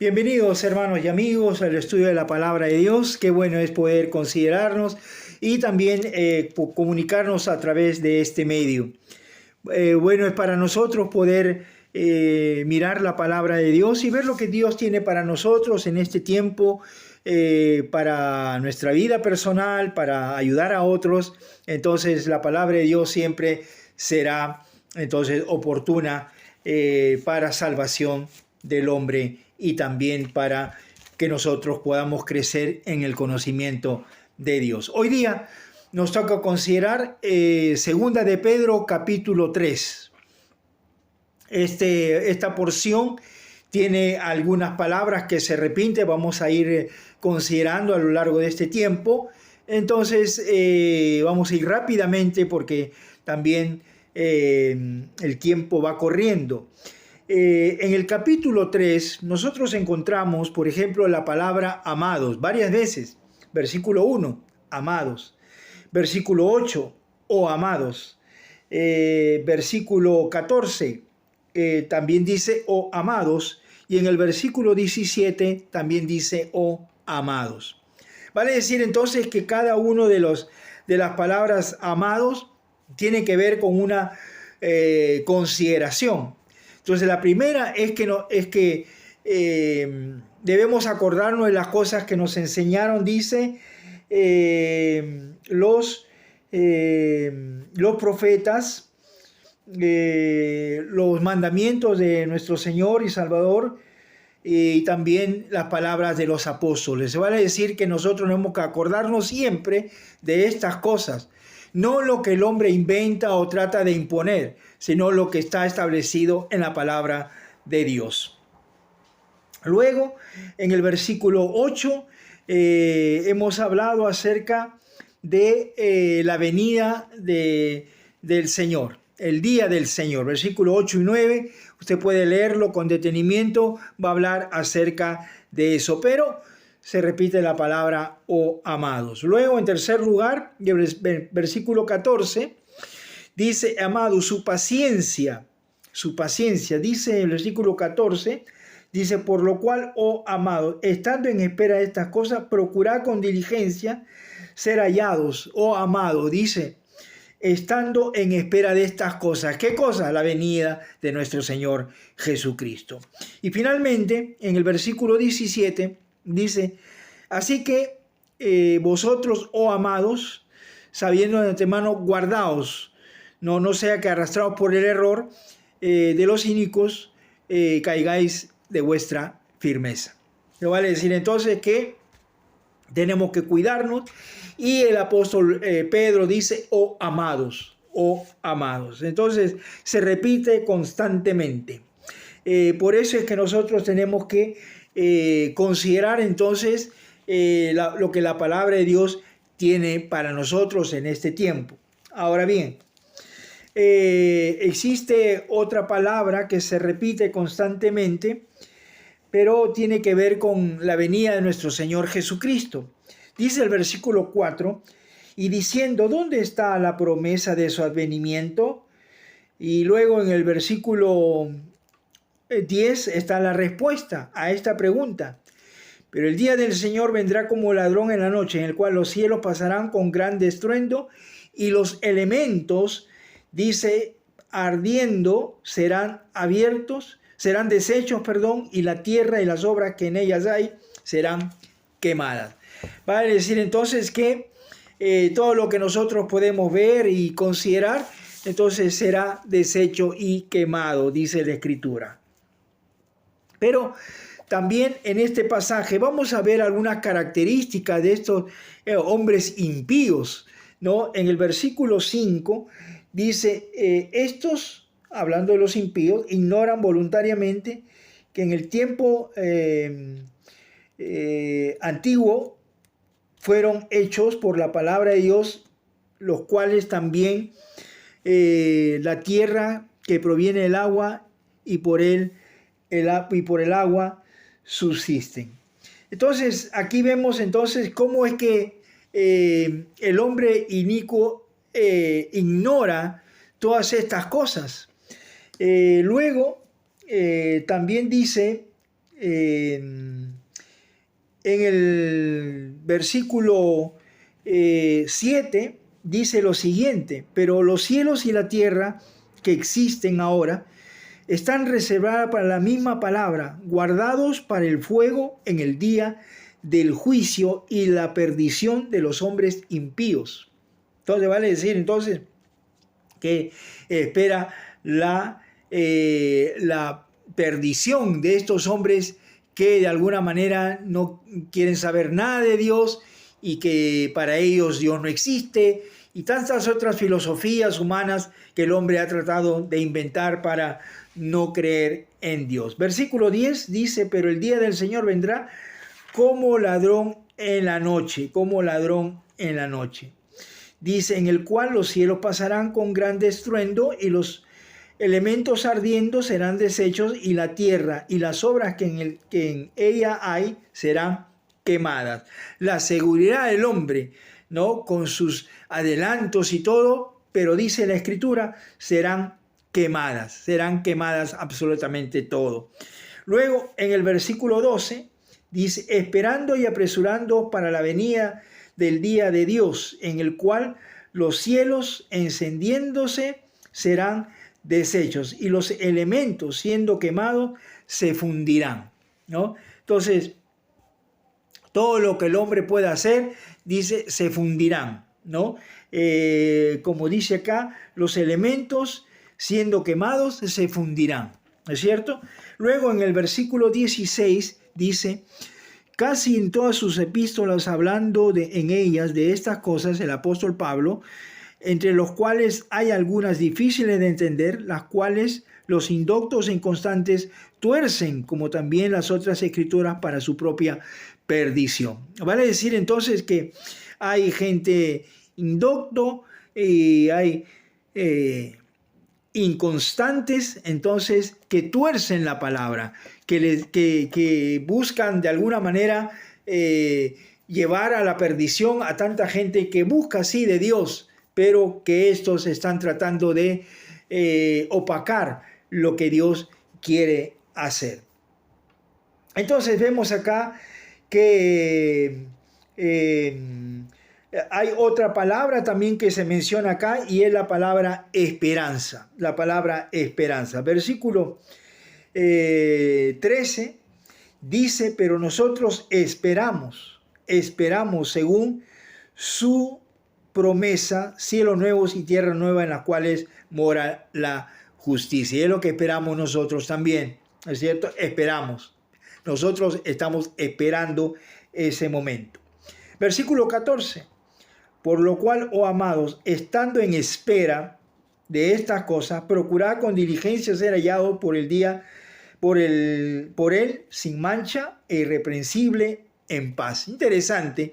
Bienvenidos hermanos y amigos al estudio de la palabra de Dios. Qué bueno es poder considerarnos y también comunicarnos a través de este medio. Bueno es para nosotros poder mirar la palabra de Dios y ver lo que Dios tiene para nosotros en este tiempo, para nuestra vida personal, para ayudar a otros. Entonces la palabra de Dios siempre será entonces oportuna para salvación del hombre y también para que nosotros podamos crecer en el conocimiento de Dios. Hoy día nos toca considerar Segunda de Pedro capítulo 3. Esta porción tiene algunas palabras que se repiten, vamos a ir considerando a lo largo de este tiempo. Entonces vamos a ir rápidamente porque también el tiempo va corriendo. En el capítulo 3 nosotros encontramos, por ejemplo, la palabra amados varias veces. Versículo 1, amados. Versículo 8, oh amados. Versículo 14, también dice, oh amados. Y en el versículo 17 también dice, oh amados. Vale decir entonces que cada uno de las palabras amados tiene que ver con una consideración. Entonces la primera es que debemos acordarnos de las cosas que nos enseñaron, dice, los profetas, los mandamientos de nuestro Señor y Salvador, y también las palabras de los apóstoles. Se vale decir que nosotros tenemos que acordarnos siempre de estas cosas. No lo que el hombre inventa o trata de imponer, sino lo que está establecido en la palabra de Dios. Luego, en el versículo 8, hemos hablado acerca de la venida del Señor, el día del Señor. Versículo 8 y 9, usted puede leerlo con detenimiento, va a hablar acerca de eso, pero se repite la palabra oh amados. Luego, en tercer lugar, versículo 14, dice, amados, su paciencia, dice el versículo 14, dice, por lo cual, oh amados, estando en espera de estas cosas, procurad con diligencia ser hallados, oh amados, dice, estando en espera de estas cosas. ¿Qué cosas? La venida de nuestro Señor Jesucristo. Y finalmente, en el versículo 17, dice, así que vosotros, oh amados, sabiendo de antemano, guardaos, no sea que arrastrados por el error de los inicuos, caigáis de vuestra firmeza. Lo vale decir entonces que tenemos que cuidarnos, y el apóstol Pedro dice, oh amados, oh amados. Entonces se repite constantemente. Por eso es que nosotros tenemos que considerar entonces lo que la palabra de Dios tiene para nosotros en este tiempo. Ahora bien, existe otra palabra que se repite constantemente, pero tiene que ver con la venida de nuestro Señor Jesucristo. Dice el versículo 4, y diciendo, ¿dónde está la promesa de su advenimiento? Y luego en el versículo 10 está la respuesta a esta pregunta. Pero el día del Señor vendrá como ladrón en la noche, en el cual los cielos pasarán con gran estruendo y los elementos, dice, ardiendo, serán deshechos, y la tierra y las obras que en ellas hay serán quemadas. Va a decir entonces que todo lo que nosotros podemos ver y considerar, entonces será deshecho y quemado, dice la Escritura. Pero también en este pasaje vamos a ver algunas características de estos hombres impíos, ¿no? En el versículo 5 dice, estos, hablando de los impíos, ignoran voluntariamente que en el tiempo antiguo fueron hechos por la palabra de Dios, los cuales también la tierra que proviene del agua y por el agua subsisten. Entonces aquí vemos entonces cómo es que el hombre inicuo ignora todas estas cosas. Luego también dice en el versículo 7 dice lo siguiente: pero los cielos y la tierra que existen ahora están reservadas para la misma palabra, guardados para el fuego en el día del juicio y la perdición de los hombres impíos. Entonces vale decir entonces que espera la perdición de estos hombres que de alguna manera no quieren saber nada de Dios y que para ellos Dios no existe, y tantas otras filosofías humanas que el hombre ha tratado de inventar para no creer en Dios. Versículo 10 dice: pero el día del Señor vendrá como ladrón en la noche, como ladrón en la noche. Dice: en el cual los cielos pasarán con gran estruendo y los elementos ardiendo serán deshechos, y la tierra y las obras que en ella hay serán quemadas. La seguridad del hombre, ¿no? Con sus adelantos y todo, pero dice la Escritura, serán quemadas absolutamente todo. Luego, en el versículo 12, dice: esperando y apresurando para la venida del día de Dios, en el cual los cielos encendiéndose serán deshechos y los elementos siendo quemados se fundirán, ¿no? Entonces, todo lo que el hombre pueda hacer, dice, se fundirán, ¿no? Como dice acá, los elementos siendo quemados se fundirán, ¿no es cierto? Luego en el versículo 16 dice: casi en todas sus epístolas, hablando en ellas de estas cosas, el apóstol Pablo, entre los cuales hay algunas difíciles de entender, las cuales los indoctos e inconstantes tuercen, como también las otras escrituras, para su propia perdición. Vale decir entonces que hay gente indocto y hay inconstantes, entonces, que tuercen la palabra, que buscan de alguna manera llevar a la perdición a tanta gente que busca sí de Dios, pero que estos están tratando de opacar lo que Dios quiere hacer. Entonces vemos acá que hay otra palabra también que se menciona acá, y es la palabra esperanza. La palabra esperanza. Versículo 13 dice: pero nosotros esperamos según su promesa, cielos nuevos y tierra nueva en las cuales mora la justicia. Y es lo que esperamos nosotros también, ¿no es cierto? Esperamos. Nosotros estamos esperando ese momento. Versículo 14. Por lo cual, oh amados, estando en espera de estas cosas, procurad con diligencia ser hallados por él sin mancha e irreprensible en paz. Interesante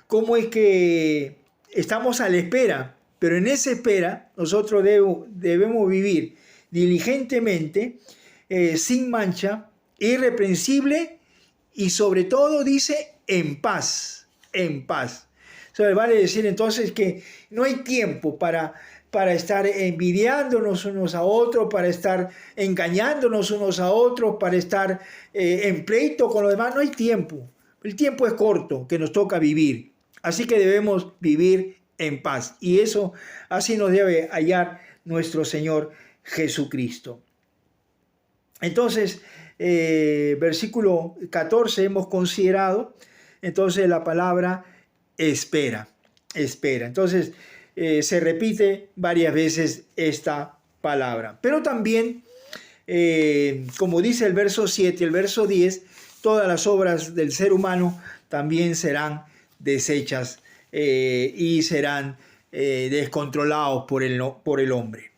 cómo es que estamos a la espera, pero en esa espera nosotros debemos vivir diligentemente, sin mancha, irreprensible y sobre todo dice en paz, en paz. Eso vale decir entonces que no hay tiempo para estar envidiándonos unos a otros, para estar engañándonos unos a otros, para estar en pleito con los demás. No hay tiempo. El tiempo es corto que nos toca vivir. Así que debemos vivir en paz. Y eso así nos debe hallar nuestro Señor Jesucristo. Entonces, versículo 14 hemos considerado entonces la palabra espera. Entonces, se repite varias veces esta palabra. Pero también, como dice el verso 7, el verso 10, todas las obras del ser humano también serán deshechas y serán descontrolados por el hombre.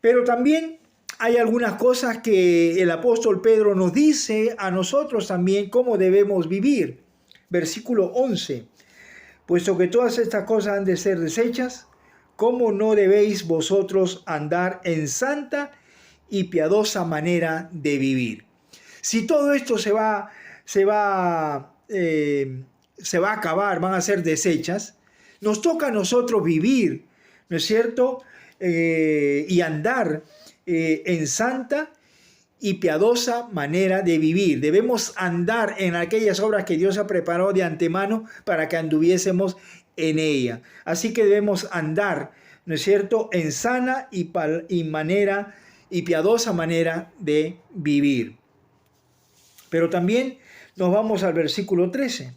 Pero también hay algunas cosas que el apóstol Pedro nos dice a nosotros también cómo debemos vivir. Versículo 11. Puesto que todas estas cosas han de ser deshechas, ¿cómo no debéis vosotros andar en santa y piadosa manera de vivir? Si todo esto se va a acabar, van a ser deshechas, nos toca a nosotros vivir, ¿no es cierto? Y andar en santa y piadosa manera de vivir. Debemos andar en aquellas obras que Dios ha preparado de antemano para que anduviésemos en ella. Así que debemos andar, ¿no es cierto?, en sana y piadosa manera de vivir. Pero también nos vamos al versículo 13.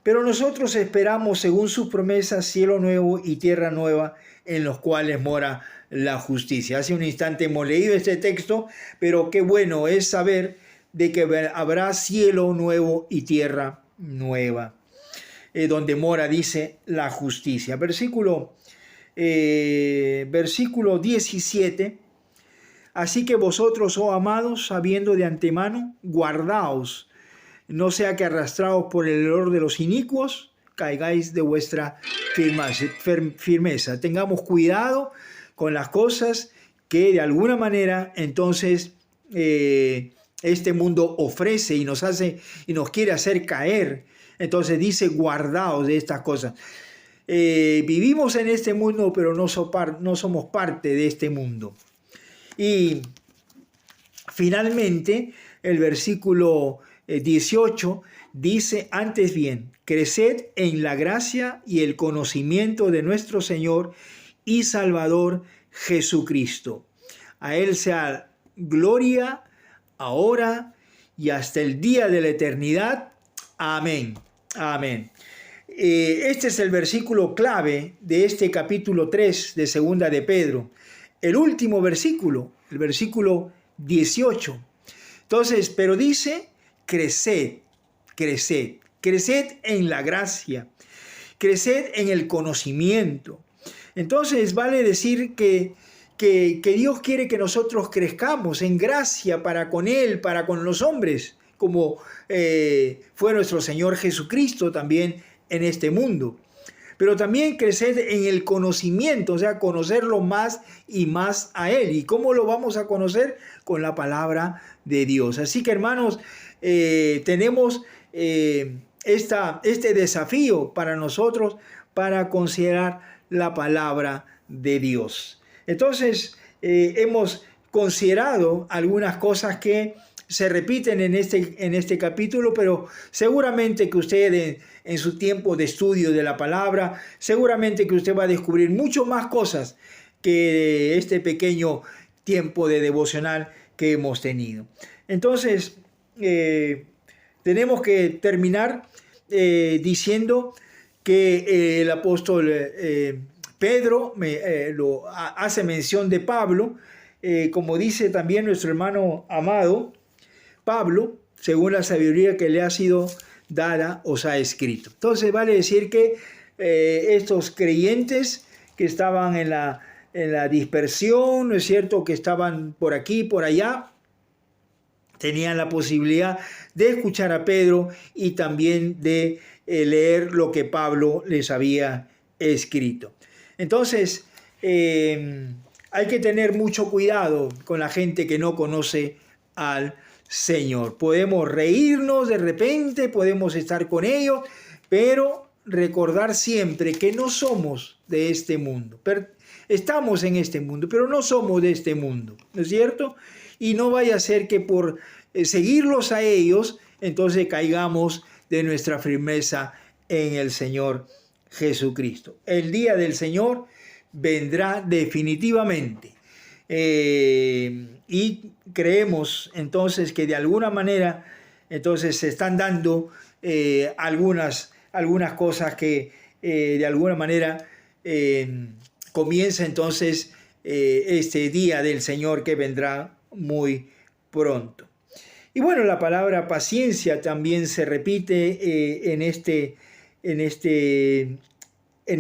Pero nosotros esperamos, según sus promesas, cielo nuevo y tierra nueva, en los cuales mora la justicia. Hace un instante hemos leído este texto, pero qué bueno es saber de que habrá cielo nuevo y tierra nueva, donde mora, dice, la justicia. Versículo 17. Así que vosotros, oh amados, sabiendo de antemano, guardaos, no sea que arrastrados por el error de los inicuos, caigáis de vuestra firmeza. Tengamos cuidado con las cosas que de alguna manera entonces este mundo ofrece y nos quiere hacer caer. Entonces dice, guardaos de estas cosas. Vivimos en este mundo, pero no somos parte de este mundo. Y finalmente el versículo 18 dice, antes bien, creced en la gracia y el conocimiento de nuestro Señor y Salvador Jesucristo. A Él sea gloria, ahora y hasta el día de la eternidad. Amén. Amén. Este es el versículo clave de este capítulo 3 de Segunda de Pedro. El último versículo, el versículo 18. Entonces, pero dice, creced en la gracia, creced en el conocimiento. Entonces vale decir que Dios quiere que nosotros crezcamos en gracia para con Él, para con los hombres, como fue nuestro Señor Jesucristo también en este mundo. Pero también crecer en el conocimiento, o sea, conocerlo más y más a Él. ¿Y cómo lo vamos a conocer? Con la palabra de Dios. Así que, hermanos, tenemos este desafío para nosotros para considerar la palabra de Dios. Entonces, hemos considerado algunas cosas que se repiten en este capítulo, pero seguramente que usted en su tiempo de estudio de la palabra, seguramente que usted va a descubrir mucho más cosas que este pequeño tiempo de devocional que hemos tenido. Entonces, tenemos que terminar diciendo que el apóstol Pedro hace mención de Pablo, como dice también nuestro hermano amado, Pablo, según la sabiduría que le ha sido dada, os ha escrito. Entonces vale decir que estos creyentes que estaban en la dispersión, ¿no es cierto?, que estaban por aquí, por allá, tenían la posibilidad de escuchar a Pedro y también de leer lo que Pablo les había escrito. Entonces, hay que tener mucho cuidado con la gente que no conoce al Señor. Podemos reírnos de repente, podemos estar con ellos, pero recordar siempre que no somos de este mundo. Estamos en este mundo, pero no somos de este mundo, ¿no es cierto? Y no vaya a ser que por seguirlos a ellos, entonces caigamos de nuestra firmeza en el Señor Jesucristo. El día del Señor vendrá definitivamente. Y creemos entonces que de alguna manera entonces se están dando algunas cosas que de alguna manera comienza entonces este día del Señor que vendrá muy pronto. Y bueno, la palabra paciencia también se repite en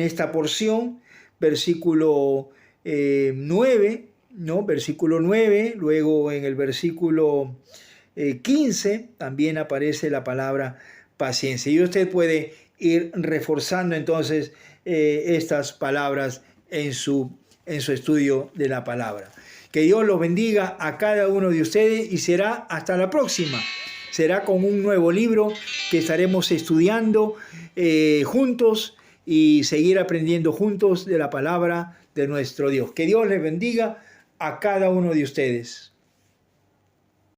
esta porción, versículo 9, ¿no? Versículo 9, luego en el versículo 15 también aparece la palabra paciencia. Y usted puede ir reforzando entonces estas palabras en su estudio de la palabra. Que Dios los bendiga a cada uno de ustedes y será hasta la próxima. Será con un nuevo libro que estaremos estudiando juntos y seguir aprendiendo juntos de la palabra de nuestro Dios. Que Dios les bendiga a cada uno de ustedes.